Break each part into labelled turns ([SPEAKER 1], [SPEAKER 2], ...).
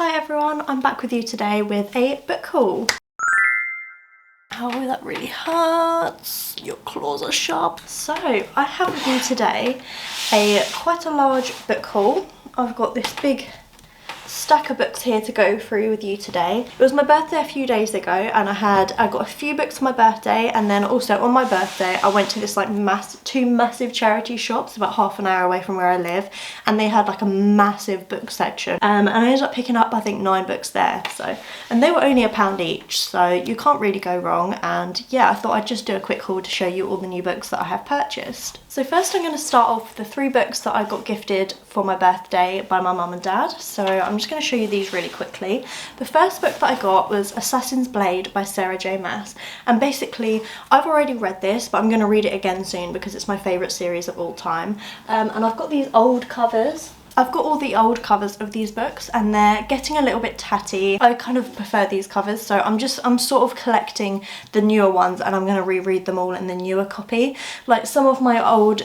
[SPEAKER 1] Hi everyone, I'm back with you today with a book haul. Oh, that really hurts. Your claws are sharp. So I have with you today quite a large book haul. I've got this big stack of books here to go through with you today. It was my birthday a few days ago and I got a few books for my birthday, and then also on my birthday I went to this like two massive charity shops about half an hour away from where I live, and they had like a massive book section, and I ended up picking up I think 9 books there, and they were only £1 each, so you can't really go wrong. And yeah, I thought I'd just do a quick haul to show you all the new books that I have purchased. So first I'm going to start off with the 3 books that I got gifted for my birthday by my mum and dad. So I'm just going to show you these really quickly. The first book that I got was Assassin's Blade by Sarah J Maas, and basically I've already read this, but I'm going to read it again soon because it's my favourite series of all time. And I've got these old covers. I've got all the old covers of these books and they're getting a little bit tatty. I kind of prefer these covers, so I'm sort of collecting the newer ones and I'm going to reread them all in the newer copy. Like some of my old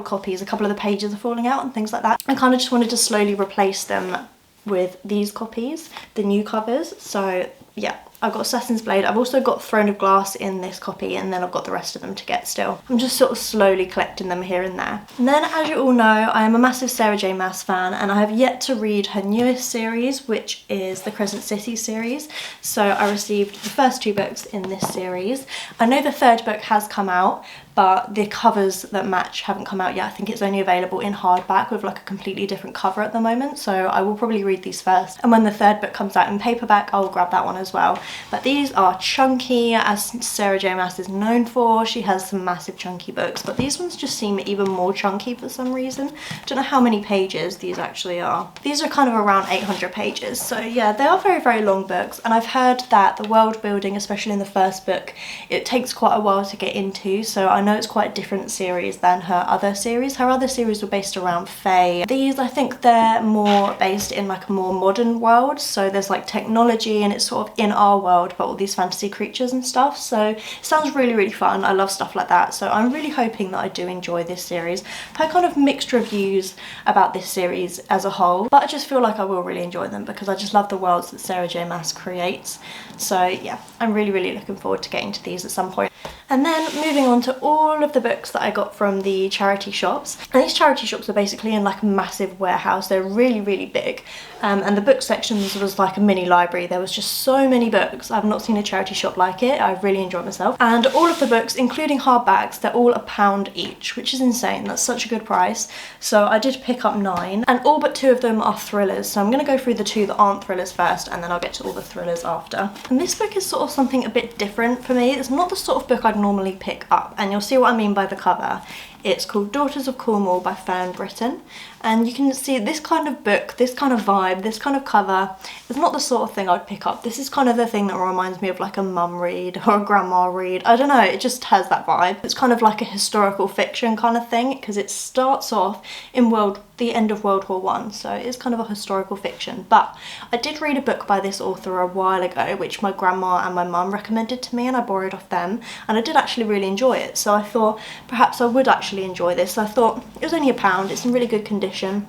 [SPEAKER 1] copies, a couple of the pages are falling out and things like that. I kind of just wanted to slowly replace them with these copies, the new covers. So yeah, I've got Assassin's Blade. I've also got Throne of Glass in this copy, and then I've got the rest of them to get still. I'm just sort of slowly collecting them here and there. And then, as you all know, I am a massive Sarah J Maas fan, and I have yet to read her newest series, which is the Crescent series. So I received the first 2 books in this series. I know the 3rd book has come out, but the covers that match haven't come out yet. I think it's only available in hardback with like a completely different cover at the moment, so I will probably read these first, and when the 3rd book comes out in paperback I'll grab that one as well. But these are chunky, as Sarah J Maas is known for. She has some massive chunky books, but these ones just seem even more chunky for some reason. Don't know how many pages these actually are. These are kind of around 800 pages, so yeah, they are very, very long books, and I've heard that the world building, especially in the first book, it takes quite a while to get into, so I know it's quite a different series than her other series. Her other series were based around Fae. These, I think they're more based in like a more modern world, so there's like technology and it's sort of in our world but all these fantasy creatures and stuff, so it sounds really, really fun. I love stuff like that, so I'm really hoping that I do enjoy this series. I've had kind of mixed reviews about this series as a whole, but I just feel like I will really enjoy them because I just love the worlds that Sarah J Maas creates. So yeah, I'm really, really looking forward to getting to these at some point. And then moving on to all of the books that I got from the charity shops. And these charity shops are basically in like a massive warehouse. They're really, really big. And the book sections was like a mini library. There was just so many books. I've not seen a charity shop like it. I really enjoyed myself. And all of the books, including hardbacks, they're all £1 each, which is insane. That's such a good price. So I did pick up 9, and all but 2 of them are thrillers. So I'm going to go through the 2 that aren't thrillers first, and then I'll get to all the thrillers after. And this book is sort of something a bit different for me. It's not the sort of book I'd normally pick up, and you'll see what I mean by the cover. It's called Daughters of Cornwall by Fern Britton, and you can see this kind of book, this kind of vibe, this kind of cover is not the sort of thing I'd pick up. This is kind of the thing that reminds me of like a mum read or a grandma read. I don't know, it just has that vibe. It's kind of like a historical fiction kind of thing because it starts off in the end of World War I, so it is kind of a historical fiction. But I did read a book by this author a while ago which my grandma and my mum recommended to me, and I borrowed off them, and I did actually really enjoy it, so I thought perhaps I would actually enjoy this. So I thought it was only £1, it's in really good condition,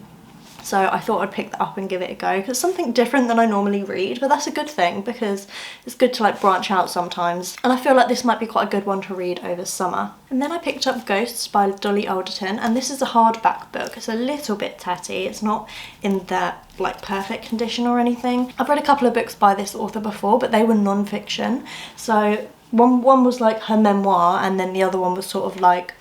[SPEAKER 1] so I thought I'd pick that up and give it a go because it's something different than I normally read, but that's a good thing because it's good to like branch out sometimes, and I feel like this might be quite a good one to read over summer. And then I picked up Ghosts by Dolly Alderton, and this is a hardback book. It's a little bit tatty, it's not in that like perfect condition or anything. I've read a couple of books by this author before, but they were non-fiction, so one was like her memoir, and then the other one was sort of like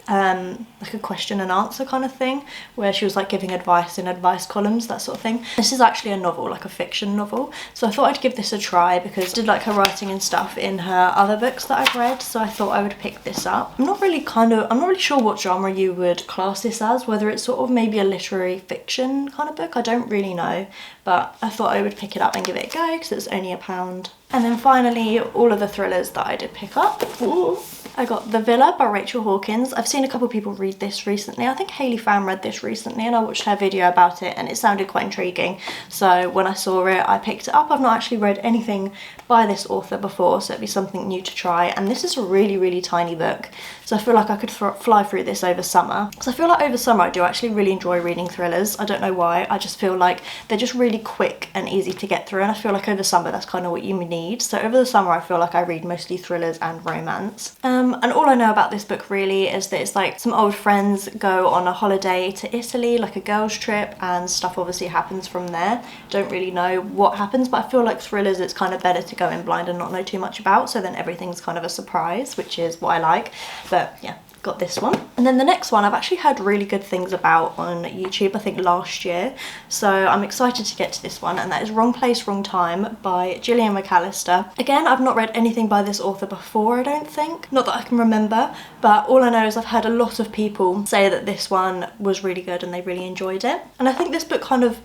[SPEAKER 1] a question and answer kind of thing, where she was like giving advice in advice columns, that sort of thing. This is actually a novel, like a fiction novel, so I thought I'd give this a try because I did like her writing and stuff in her other books that I've read, so I thought I would pick this up. I'm not really sure what genre you would class this as, whether it's sort of maybe a literary fiction kind of book, I don't really know, but I thought I would pick it up and give it a go because it's only £1. And then finally, all of the thrillers that I did pick up. Ooh. I got The Villa by Rachel Hawkins. I've seen a couple of people read this recently. I think Hayley Fan read this recently and I watched her video about it and it sounded quite intriguing. So when I saw it, I picked it up. I've not actually read anything by this author before, so it'd be something new to try. And this is a really, really tiny book. So I feel like I could fly through this over summer. Because I feel like over summer I do actually really enjoy reading thrillers. I don't know why. I just feel like they're just really really quick and easy to get through, and I feel like over summer that's kind of what you need. So over the summer I feel like I read mostly thrillers and romance. And all I know about this book really is that it's like some old friends go on a holiday to Italy, like a girls trip, and stuff obviously happens from there. Don't really know what happens, but I feel like thrillers it's kind of better to go in blind and not know too much about, so then everything's kind of a surprise, which is what I like. But yeah, got this one. And then the next one I've actually heard really good things about on YouTube, I think last year, so I'm excited to get to this one, and that is Wrong Place, Wrong Time by Gillian McAllister. Again, I've not read anything by this author before, I don't think, not that I can remember, but all I know is I've heard a lot of people say that this one was really good and they really enjoyed it. And I think this book kind of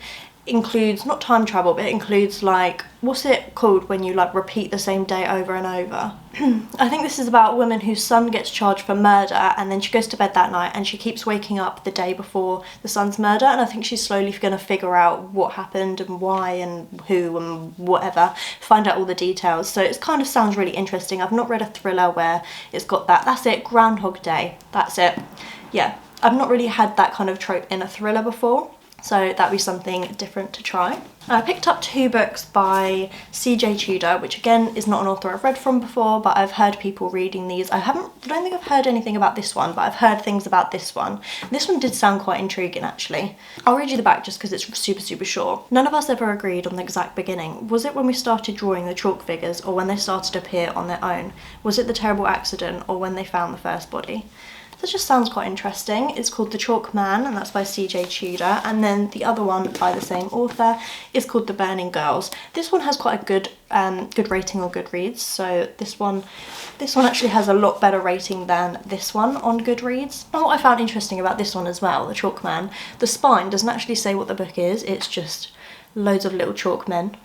[SPEAKER 1] includes, not time travel, but it includes like, what's it called when you like repeat the same day over and over? I think this is about a woman whose son gets charged for murder, and then she goes to bed that night and she keeps waking up the day before the son's murder, and I think she's slowly going to figure out what happened and why and who and whatever, find out all the details. So it kind of sounds really interesting. I've not read a thriller where it's got that. That's it, Groundhog Day, that's it. Yeah, I've not really had that kind of trope in a thriller before, so that'd be something different to try. I picked up 2 books by CJ Tudor, which again is not an author I've read from before, but I've heard people reading these. I don't think I've heard anything about this one, but I've heard things about this one. This one did sound quite intriguing actually. I'll read you the back just because it's super short. None of us ever agreed on the exact beginning. Was it when we started drawing the chalk figures, or when they started to appear on their own? Was it the terrible accident, or when they found the first body? That just sounds quite interesting. It's called The Chalk Man, and that's by CJ Tudor. And then the other one by the same author is called The Burning Girls. This one has quite a good rating on Goodreads. So this one actually has a lot better rating than this one on Goodreads. And what I found interesting about this one as well, The Chalk Man, the spine doesn't actually say what the book is. It's just loads of little chalk men.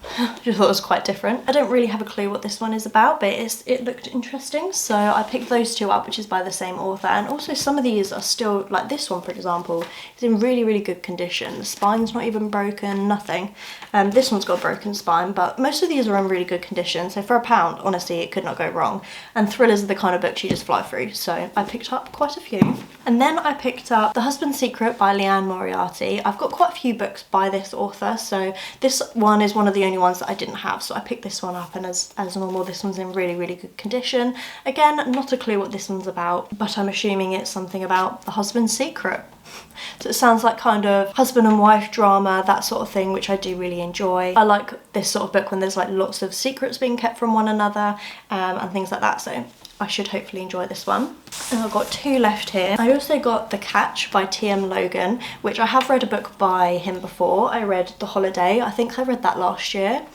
[SPEAKER 1] Just thought it was quite different. I don't really have a clue what this one is about, but it looked interesting, so I picked those 2 up, which is by the same author. And also some of these are still, like this one for example, is in really good condition. The spine's not even broken, nothing. This one's got a broken spine, but most of these are in really good condition, so for £1, honestly, it could not go wrong. And thrillers are the kind of books you just fly through, so I picked up quite a few. And then I picked up The Husband's Secret by Leanne Moriarty. I've got quite a few books by this author, so this one is one of the only ones that I didn't have, so I picked this one up, and as normal, this one's in really good condition. Again, not a clue what this one's about, but I'm assuming it's something about the husband's secret. So it sounds like kind of husband and wife drama, that sort of thing, which I do really enjoy. I like this sort of book when there's like lots of secrets being kept from one another and things like that, so I should hopefully enjoy this one. And I've got 2 left here. I also got The Catch by T.M. Logan, which I have read a book by him before. I read The Holiday. I think I read that last year.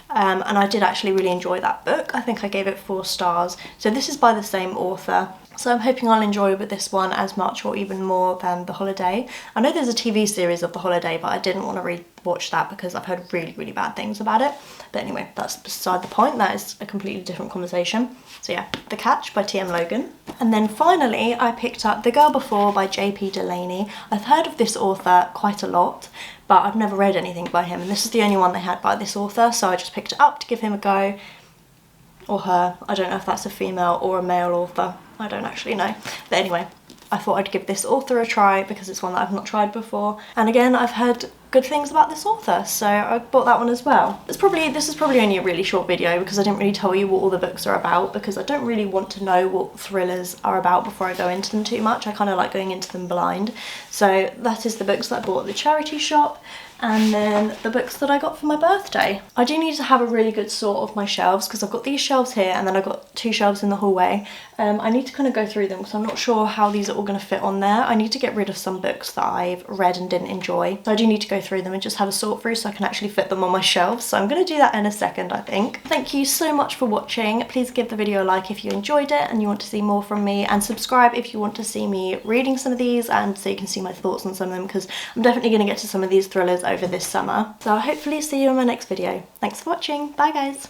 [SPEAKER 1] And I did actually really enjoy that book. I think I gave it 4 stars. So this is by the same author. So I'm hoping I'll enjoy with this one as much or even more than The Holiday. I know there's a TV series of The Holiday, but I didn't want to watch that because I've heard really bad things about it. But anyway, that's beside the point. That is a completely different conversation. So yeah, The Catch by T.M. Logan. And then finally, I picked up The Girl Before by J.P. Delaney. I've heard of this author quite a lot, but I've never read anything by him, and this is the only one they had by this author, so I just picked it up to give him a go. Or her. I don't know if that's a female or a male author. I don't actually know. But anyway, I thought I'd give this author a try because it's one that I've not tried before. And again, I've heard good things about this author, so I bought that one as well. This is probably only a really short video because I didn't really tell you what all the books are about, because I don't really want to know what thrillers are about before I go into them too much. I kind of like going into them blind. So that is the books that I bought at the charity shop, and then the books that I got for my birthday. I do need to have a really good sort of my shelves because I've got these shelves here and then I've got 2 shelves in the hallway. I need to kind of go through them because I'm not sure how these are all going to fit on there. I need to get rid of some books that I've read and didn't enjoy. So I do need to go through them and just have a sort through so I can actually fit them on my shelves. So I'm going to do that in a second, I think. Thank you so much for watching. Please give the video a like if you enjoyed it and you want to see more from me, and subscribe if you want to see me reading some of these and so you can see my thoughts on some of them, because I'm definitely going to get to some of these thrillers over this summer. So I'll hopefully see you in my next video. Thanks for watching. Bye guys.